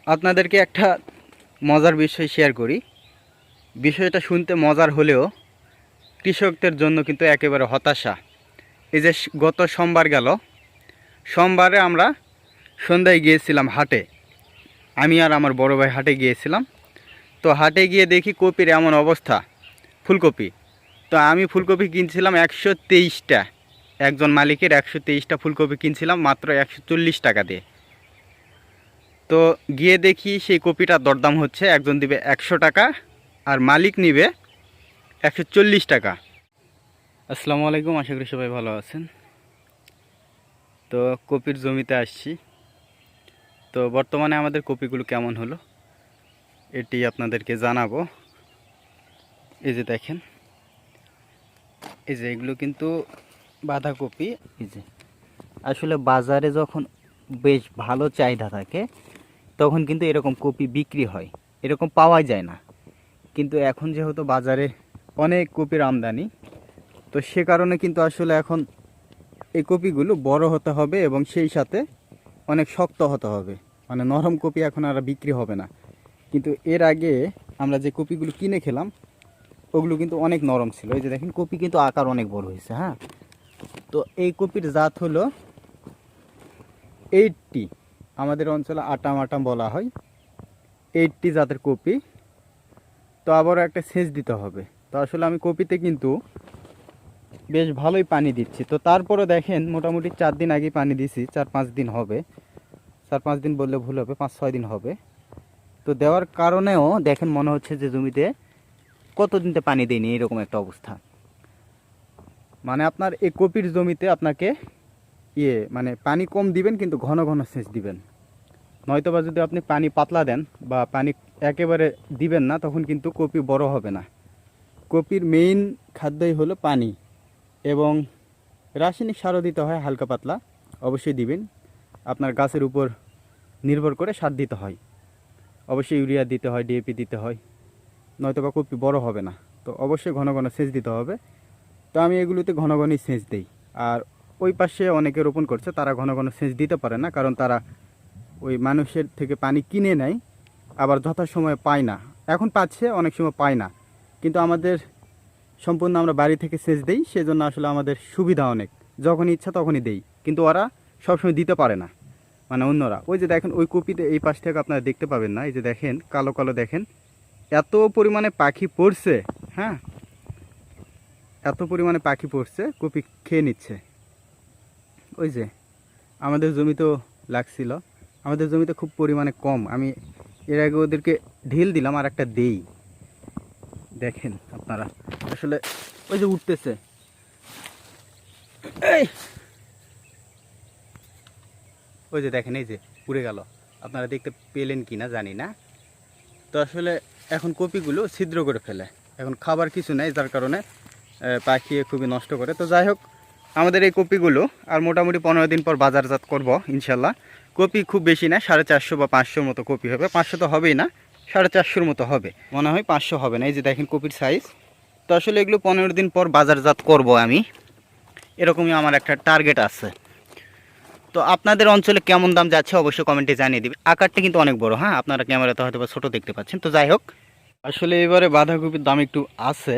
আপনাদেরকে একটা মজার বিষয় শেয়ার করি। বিষয়টা শুনতে মজার হলেও কৃষকদের জন্য কিন্তু একেবারে হতাশা। এই যে গত সোমবার গেল, সোমবারে আমরা সন্ধ্যায় গিয়েছিলাম হাটে। আমি আর আমার বড় ভাই হাটে গিয়েছিলাম। তো হাটে গিয়ে দেখি কপির এমন অবস্থা, ফুলকপি। তো আমি ফুলকপি কিনছিলাম 123টা, একজন মালিকের 123টা ফুলকপি কিনছিলাম মাত্র 140 টাকা দিয়ে। তো গিয়ে দেখি সেই কপিটার দরদাম হচ্ছে, একজন দিবে 100 টাকা আর মালিক নিবে 140 টাকা। আসসালামু আলাইকুম, আশা করি সবাই ভালো আছেন। তো কপির জমিতে আসছি। তো বর্তমানে আমাদের কপিগুলো কেমন হলো এটি আপনাদেরকে জানাবো। এই যে দেখেন, এই যে এগুলো কিন্তু বাঁধাকপি। এই যে আসলে বাজারে যখন বেশ ভালো চাহিদা থাকে তখন কিন্তু এরকম কপি বিক্রি হয়, এরকম পাওয়া যায় না। কিন্তু এখন যেহেতু বাজারে অনেক কপির আমদানি, তো সে কারণে কিন্তু আসলে এখন এই কপিগুলো বড় হতে হবে এবং সেই সাথে অনেক শক্ত হতে হবে। মানে নরম কপি এখন আর বিক্রি হবে না। কিন্তু এর আগে আমরা যে কপিগুলো কিনে খেলাম ওগুলো কিন্তু অনেক নরম ছিল। এই যে দেখেন, কপি কিন্তু আকার অনেক বড় হয়েছে। হ্যাঁ, তো এই কপির জাত হলো 80, আমাদের অঞ্চলে আটাম আটাম বলা হয়। 80 জাতের কপি। তো আবারও একটা সেচ দিতে হবে। তো আসলে আমি কপিতে কিন্তু বেশ ভালোই পানি দিচ্ছি। তো তারপরে দেখেন, মোটামুটি 4 দিন আগে পানি দিছি, 4-5 দিন হবে। 4-5 দিন বললে ভুল হবে, 5-6 দিন হবে। তো দেওয়ার কারণেও দেখেন মনে হচ্ছে যে জমিতে কতদিনতে পানি দেয়নি, এরকম একটা অবস্থা। মানে আপনার এই কপির জমিতে আপনাকে মানে পানি কম দিবেন, কিন্তু ঘন ঘন সেচ দিবেন। নয়তোবা যদি আপনি পানি পাতলা দেন বা পানি একেবারে দিবেন না, তখন কিন্তু কপি বড় হবে না। কপির মেইন খাদ্যই হলো পানি, এবং রাসায়নিক সারও দিতে হয় হালকা পাতলা, অবশ্যই দিবেন। আপনার গাছের উপর নির্ভর করে সার দিতে হয়, অবশ্যই ইউরিয়া দিতে হয়, ডিএপি দিতে হয়, নয়তোবা কপি বড় হবে না। তো অবশ্যই ঘন ঘন সেচ দিতে হবে। তো আমি এগুলোতে ঘন ঘনই সেচ দিই। আর ওই পাশে অনেকে রোপণ করছে, তারা ঘন ঘন সেচ দিতে পারে না, কারণ তারা ওই মানুষের থেকে পানি কিনে নেয়, আবার যথাসময়ে পায় না। এখন পাচ্ছে, অনেক সময় পায় না। কিন্তু আমাদের সম্পূর্ণ আমরা বাড়ি থেকে সেচ দিই, সেজন্য আসলে আমাদের সুবিধা অনেক। যখন ইচ্ছা তখনই দেই, কিন্তু ওরা সবসময় দিতে পারে না, মানে অন্যরা। ওই যে দেখেন, ওই কপিতে এই পাশ থেকে আপনারা দেখতে পাবেন না, এই যে দেখেন কালো কালো, দেখেন এত পরিমাণে পাখি পড়ছে। হ্যাঁ, এত পরিমাণে পাখি পড়ছে, কপি খেয়ে নিচ্ছে। ওই যে আমাদের জমিতেও লাগছিল, আমাদের জমিতে খুব পরিমাণে কম। আমি এর আগে ওদেরকে ঢিল দিলাম, আর একটা দেই। দেখেন আপনারা, আসলে ওই যে উঠতেছে, এই ওই যে দেখেন, এই যে উড়ে গেল। আপনারা দেখতে পেলেন কি না জানি না। তো আসলে এখন কপিগুলো ছিদ্র করে ফেলে, এখন খাবার কিছু নেই, যার কারণে পাখি খুবই নষ্ট করে। তো যাই হোক, আমাদের এই কপিগুলো আর মোটামুটি 15 দিন পর বাজারজাত করব ইনশাল্লাহ। কপি খুব বেশি না, 450 বা 500 মতো কপি হবে। 500 তো হবেই না, 450 মতো হবে মনে হয়, 500 হবে না। এই যে দেখেন কপির সাইজ। তো আসলে এগুলো 15 দিন পর বাজারজাত করব আমি, এরকমই আমার একটা টার্গেট আছে। তো আপনাদের অঞ্চলে কেমন দাম যাচ্ছে অবশ্যই কমেন্টে জানিয়ে দিবেন। আকারটা কিন্তু অনেক বড়। হ্যাঁ, আপনারা ক্যামেরাতে হয়তো বা ছোটো দেখতে পাচ্ছেন। তো যাই হোক, আসলে এবারে বাঁধাকপির দাম একটু আছে।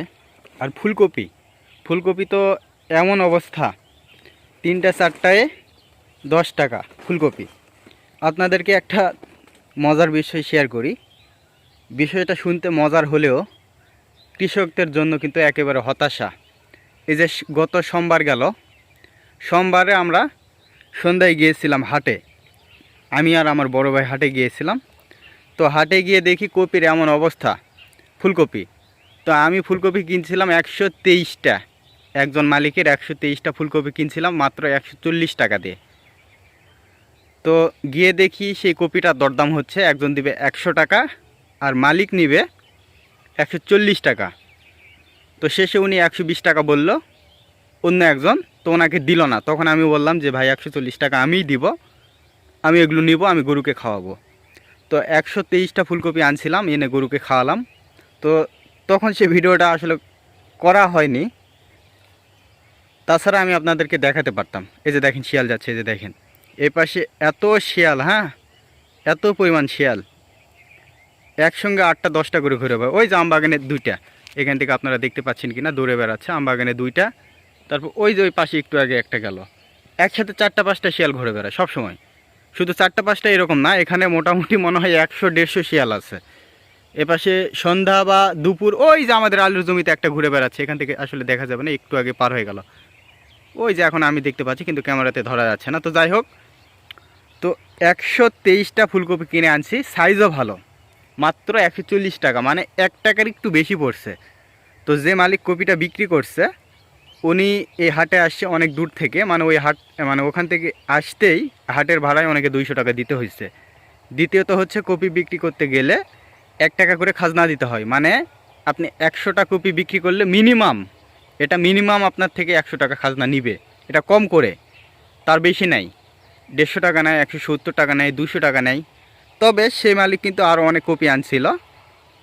আর ফুলকপি, ফুলকপি তো এমন অবস্থা, 3-4টায় 10 টাকা ফুলকপি। আপনাদেরকে একটা মজার বিষয় শেয়ার করি। বিষয়টা শুনতে মজার হলেও কৃষকদের জন্য কিন্তু একেবারে হতাশা। এই যে গত সোমবার গেল, সোমবারে আমরা সন্ধ্যায় গিয়েছিলাম হাটে। আমি আর আমার বড় ভাই হাটে গিয়েছিলাম। তো হাটে গিয়ে দেখি কপির এমন অবস্থা, ফুলকপি। তো আমি ফুলকপি কিনছিলাম 123টা, একজন মালিকের 123টা ফুলকপি কিনছিলাম মাত্র 140 টাকা দিয়ে। তো গিয়ে দেখি সেই কপিটার দরদাম হচ্ছে, একজন দিবে 100 টাকা আর মালিক নিবে 140 টাকা। তো শেষে উনি 120 টাকা বলল অন্য একজন, তো ওনাকে দিল না। তখন আমি বললাম যে ভাই, 140 টাকা আমিই দিব, আমি এগুলো নিব, আমি গরুকে খাওয়াবো। তো 123টা ফুলকপি আনছিলাম, এনে গরুকে খাওয়ালাম। তো তখন সে ভিডিওটা আসলে করা হয়নি, তাছাড়া আমি আপনাদেরকে দেখাতে পারতাম। এই যে দেখেন শিয়াল যাচ্ছে, এই যে দেখেন এই পাশে এত শিয়াল। হ্যাঁ, এত পরিমাণ শিয়াল। একসঙ্গে 8টা 10টা করে ঘুরে বেড়ায়। ওই যে আমবাগানের 2টা, এখান থেকে আপনারা দেখতে পাচ্ছেন কিনা দৌড়ে বেড়াচ্ছে আমবাগানে 2টা। তারপর ওই যে ওই পাশে একটু আগে একটা গেল। একসাথে 4টা 5টা শিয়াল ঘুরে বেড়ায় সবসময়। শুধু 4টা 5টা এরকম না, এখানে মোটামুটি মনে হয় 100-150 শিয়াল আছে। এপাশে সন্ধ্যা বা দুপুর ওই যে আমাদের আলুর জমিতে একটা ঘুরে বেড়াচ্ছে, এখান থেকে আসলে দেখা যাবে না, একটু আগে পার হয়ে গেল। ওই যে এখন আমি দেখতে পাচ্ছি কিন্তু ক্যামেরাতে ধরা যাচ্ছে না। তো যাই হোক, তো 123টা ফুলকপি কিনে আনছি, সাইজও ভালো, মাত্র 140 টাকা, মানে 1 টাকার একটু বেশি পড়ছে। তো যে মালিক কপিটা বিক্রি করছে উনি এই হাটে আসছে অনেক দূর থেকে, মানে ওই হাট মানে ওখান থেকে আসতেই হাটের ভাড়ায় অনেকে 200 টাকা দিতে হয়েছে। দ্বিতীয়ত হচ্ছে কপি বিক্রি করতে গেলে 1 টাকা করে খাজনা দিতে হয়, মানে আপনি 100টা কপি বিক্রি করলে মিনিমাম আপনার থেকে 100 টাকা খাজনা নিবে, এটা কম করে, তার বেশি নাই। 150 টাকা নেয়, 170 টাকা নেয়, 200 টাকা নেয়। তবে সেই মালিক কিন্তু আরও অনেক কপি আনছিল,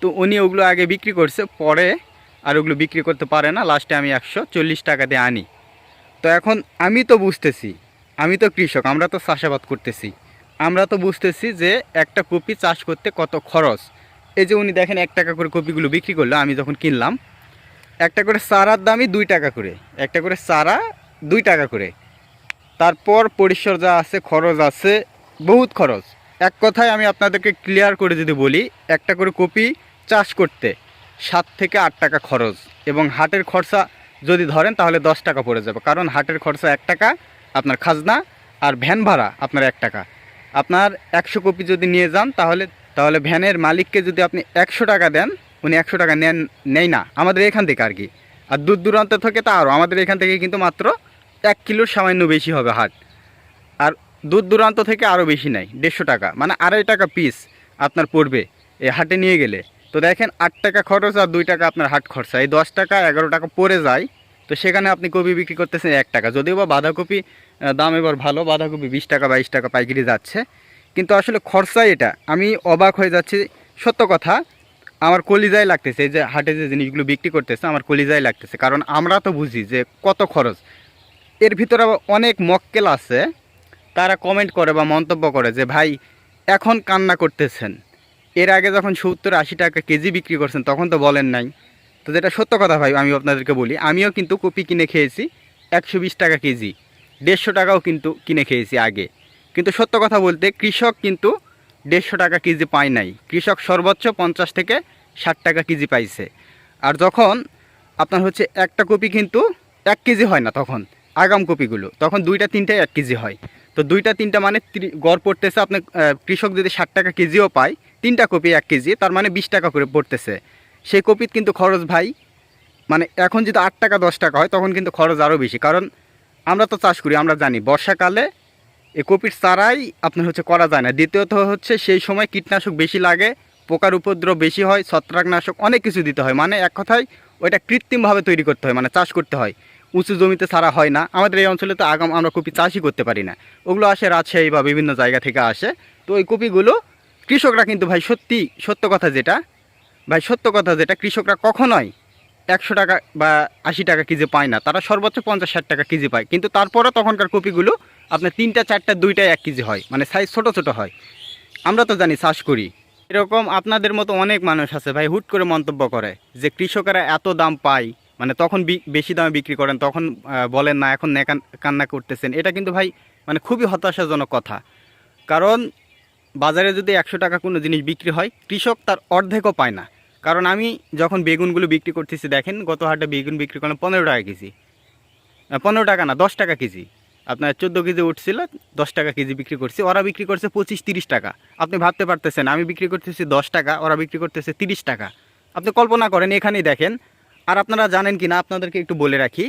তো উনি ওগুলো আগে বিক্রি করছে, পরে আর ওগুলো বিক্রি করতে পারে না, লাস্টে আমি 140 টাকা দিয়ে আনি। তো এখন আমি তো বুঝতেছি, আমি তো কৃষক, আমরা তো চাষাবাদ করতেছি, আমরা তো বুঝতেছি যে একটা কপি চাষ করতে কত খরচ। এই যে উনি দেখেন 1 টাকা করে কপিগুলো বিক্রি করলো, আমি যখন কিনলাম একটা করে চারার দামই 2 টাকা করে, একটা করে চারা 2 টাকা করে। তারপর পরিচর্যা আছে, খরচ আছে, বহুত খরচ। এক কথায় আমি আপনাদেরকে ক্লিয়ার করে যদি বলি, একটা করে কপি চাষ করতে 7 থেকে 8 টাকা খরচ, এবং হাটের খরচা যদি ধরেন তাহলে 10 টাকা পড়ে যাবে, কারণ হাটের খরচা 1 টাকা আপনার খাজনা, আর ভ্যান ভাড়া আপনার 1 টাকা। আপনার 100 কপি যদি নিয়ে যান তাহলে ভ্যানের মালিককে যদি আপনি 100 টাকা দেন, উনি 100 টাকা নেয় না আমাদের এখান থেকে আর কি। আর দূর দূরান্ত থেকে তা আরও, আমাদের এখান থেকে কিন্তু মাত্র 1 কিলোর সামান্য বেশি হবে হাট, আর দূর দূরান্ত থেকে আরও বেশি নেয়, 150 টাকা, মানে 2.5 টাকা পিস আপনার পড়বে এই হাটে নিয়ে গেলে। তো দেখেন 8 টাকা খরচ আর 2 টাকা আপনার হাট খরচা, এই 10 টাকা 11 টাকা পড়ে যায়। তো সেখানে আপনি কপি বিক্রি করতেছেন 1 টাকা, যদিও বা বাঁধাকপি দাম এবার ভালো, বাঁধাকপি 20 টাকা 22 টাকা পাইকারি যাচ্ছে, কিন্তু আসলে খরচাই এটা। আমি অবাক হয়ে যাচ্ছি, সত্য কথা, আমার কলিজায় লাগতেছে, এই যে হাটে যে জিনিসগুলো বিক্রি করতেছে আমার কলিজায় লাগতেছে, কারণ আমরা তো বুঝি যে কত খরচ। এর ভিতরে আবার অনেক মক্কেল আছে, তারা কমেন্ট করে বা মন্তব্য করে যে ভাই এখন কান্না করতেছেন, এর আগে যখন 70-80 টাকা কেজি বিক্রি করছেন তখন তো বলেন নাই। তো যেটা সত্য কথা ভাই, আমি আপনাদেরকে বলি, আমিও কিন্তু কপি কিনে খেয়েছি 120 টাকা কেজি, 150 টাকাও কিন্তু কিনে খেয়েছি আগে। কিন্তু সত্য কথা বলতে কৃষক কিন্তু 150 টাকা কেজি পায় নাই, কৃষক সর্বোচ্চ 50 থেকে 60 টাকা কেজি পাইছে। আর যখন আপনার হচ্ছে একটা কপি কিন্তু 1 কেজি হয় না, তখন আগাম কপিগুলো তখন 2টা 3টাই 1 কেজি হয়। তো 2টা 3টা মানে গড় পড়তেছে আপনার, কৃষক যদি 60 টাকা কেজিও পায়, 3টা কপি 1 কেজি, তার মানে 20 টাকা করে পড়তেছে। সেই কপির কিন্তু খরচ ভাই, মানে এখন যদি 8 টাকা 10 টাকা হয় তখন কিন্তু খরচ আরও বেশি, কারণ আমরা তো চাষ করি, আমরা জানি বর্ষাকালে এই কপির চারাই আপনার হচ্ছে করা যায় না। দ্বিতীয়ত হচ্ছে সেই সময় কীটনাশক বেশি লাগে, পোকার উপদ্রব বেশি হয়, ছত্রাকনাশক অনেক কিছু দিতে হয়, মানে এক কথায় ওইটা কৃত্রিমভাবে তৈরি করতে হয়, মানে চাষ করতে হয়, উঁচু জমিতে ছাড়া হয় না। আমাদের এই অঞ্চলে তো আগাম আমরা কপি চাষই করতে পারি না, ওগুলো আসে রাজশাহী বা বিভিন্ন জায়গা থেকে আসে। তো ওই কপিগুলো কৃষকরা কিন্তু ভাই সত্য কথা যেটা কৃষকরা কখনোই 100 টাকা বা 80 টাকা কেজি পায় না, তারা সর্বোচ্চ 50-60 টাকা কেজি পায়। কিন্তু তারপরও তখনকার কপিগুলো আপনার 3টা 4টা 2টায় 1 কেজি হয়, মানে সাইজ ছোটো ছোটো হয়। আমরা তো জানি চাষ করি, এরকম আপনাদের মতো অনেক মানুষ আছে ভাই, হুট করে মন্তব্য করে যে কৃষকেরা এত দাম পায়, মানে তখন বেশি দামে বিক্রি করেন, তখন বলেন না, এখন কান্না করতেছেন। এটা কিন্তু ভাই মানে খুবই হতাশাজনক কথা, কারণ বাজারে যদি 100 টাকা কোনো জিনিস বিক্রি হয়, কৃষক তার অর্ধেকও পায় না। কারণ আমি যখন বেগুনগুলো বিক্রি করতেছি, দেখেন গত হাটে বেগুন বিক্রি করলাম 15 টাকা কেজি, 15 টাকা না 10 টাকা কেজি, আপনার 14 কেজি উঠছিল, 10 টাকা কেজি বিক্রি করছি, ওরা বিক্রি করছে 25-30 টাকা। আপনি ভাবতে পারতেছেন, আমি বিক্রি করতেছি 10 টাকা, ওরা বিক্রি করতেছে 30 টাকা। আপনি কল্পনা করেন, এখানেই দেখেন। আর আপনারা জানেন কি না, আপনাদেরকে একটু বলে রাখি,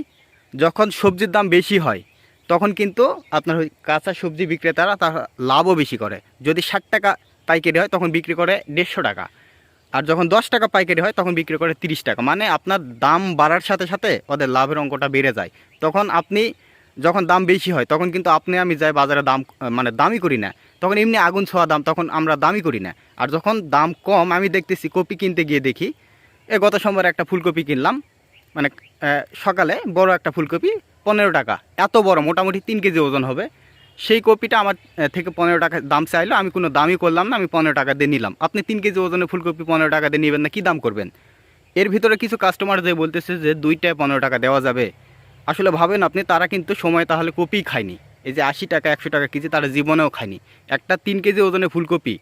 যখন সবজির দাম বেশি হয় তখন কিন্তু আপনার ওই কাঁচা সবজি বিক্রেতারা তারা লাভও বেশি করে। যদি 60 টাকা পাইকারি হয় তখন বিক্রি করে 150 টাকা, আর যখন 10 টাকা পাইকারি হয় তখন বিক্রি করে 30 টাকা। মানে আপনার দাম বাড়ার সাথে সাথে ওদের লাভের অঙ্কটা বেড়ে যায়। তখন আপনি যখন দাম বেশি হয় তখন কিন্তু আমি যাই বাজারে দাম, মানে দামই করি না, তখন এমনি আগুন ছোঁয়া দাম, তখন আমরা দামই করি না। আর যখন দাম কম, আমি দেখতেছি কপি কিনতে গিয়ে দেখি, গত সোমবার একটা ফুলকপি কিনলাম, মানে সকালে বড় একটা ফুলকপি 15 টাকা, এত বড়, মোটামুটি 3 কেজি ওজন হবে, সেই কপিটা আমার থেকে 15 টাকা দাম চাইলো, আমি কোনো দামই করলাম না, আমি 15 টাকা দিয়ে নিলাম। আপনি 3 কেজি ওজনের ফুলকপি 15 টাকা দিয়ে নেবেন না, কী দাম করবেন? এর ভিতরে কিছু কাস্টমার যে বলতেছে যে 2টায় 15 টাকা দেওয়া যাবে, আসলে ভাবেন আপনি, তারা কিন্তু সময় তাহলে কপি খায়নি। এই যে 80 টাকা 100 টাকা কেজি তারা জীবনেও খায়নি। একটা 3 কেজি ওজনের ফুলকপি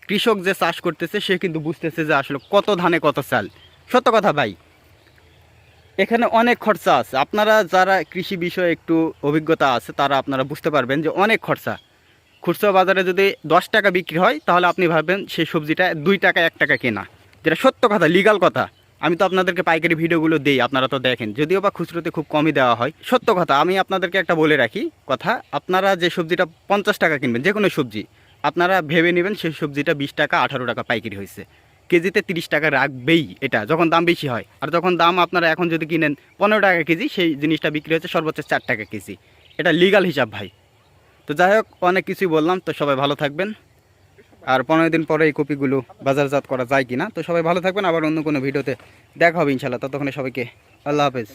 কৃষক যে চাষ করতেছে সে কিন্তু বুঝতেছে যে আসলে কত ধানে কত চাল। সত্য কথা ভাই, এখানে অনেক খরচা আছে। আপনারা যারা কৃষি বিষয়ে একটু অভিজ্ঞতা আছে তারা আপনারা বুঝতে পারবেন যে অনেক খরচা। খুচরা বাজারে যদি 10 টাকা বিক্রি হয় তাহলে আপনি ভাববেন সেই সবজিটা 2 টাকা 1 টাকা কেনা, যেটা সত্য কথা, লিগাল কথা। আমি তো আপনাদেরকে পাইকারি ভিডিওগুলো দেই, আপনারা তো দেখেন, যদিও বা খুচরোতে খুব কমই দেওয়া হয়। সত্য কথা, আমি আপনাদেরকে একটা বলে রাখি কথা, আপনারা যে সবজিটা 50 টাকা কিনবেন, যে কোনো সবজি, আপনারা ভেবে নেবেন সেই সবজিটা 20 টাকা 18 টাকা পাইকারি হয়েছে। কেজিতে 30 টাকা রাখবেই এটা যখন দাম বেশি হয়। আর যখন দাম আপনারা এখন যদি কিনেন 15 টাকা কেজি, সেই জিনিসটা বিক্রি হচ্ছে সর্বোচ্চ 4 টাকা কেজি। এটা লিগাল হিসাব ভাই। তো যাই হোক, অনেক কিছুই বললাম। তো সবাই ভালো থাকবেন। আর 15 দিন পরে এই কপিগুলো বাজারজাত করা যায় কিনা। তো সবাই ভালো থাকবেন, আবার অন্য কোনো ভিডিওতে দেখা হবে ইনশাল্লাহ। ততক্ষণে সবাইকে আল্লাহ হাফেজ।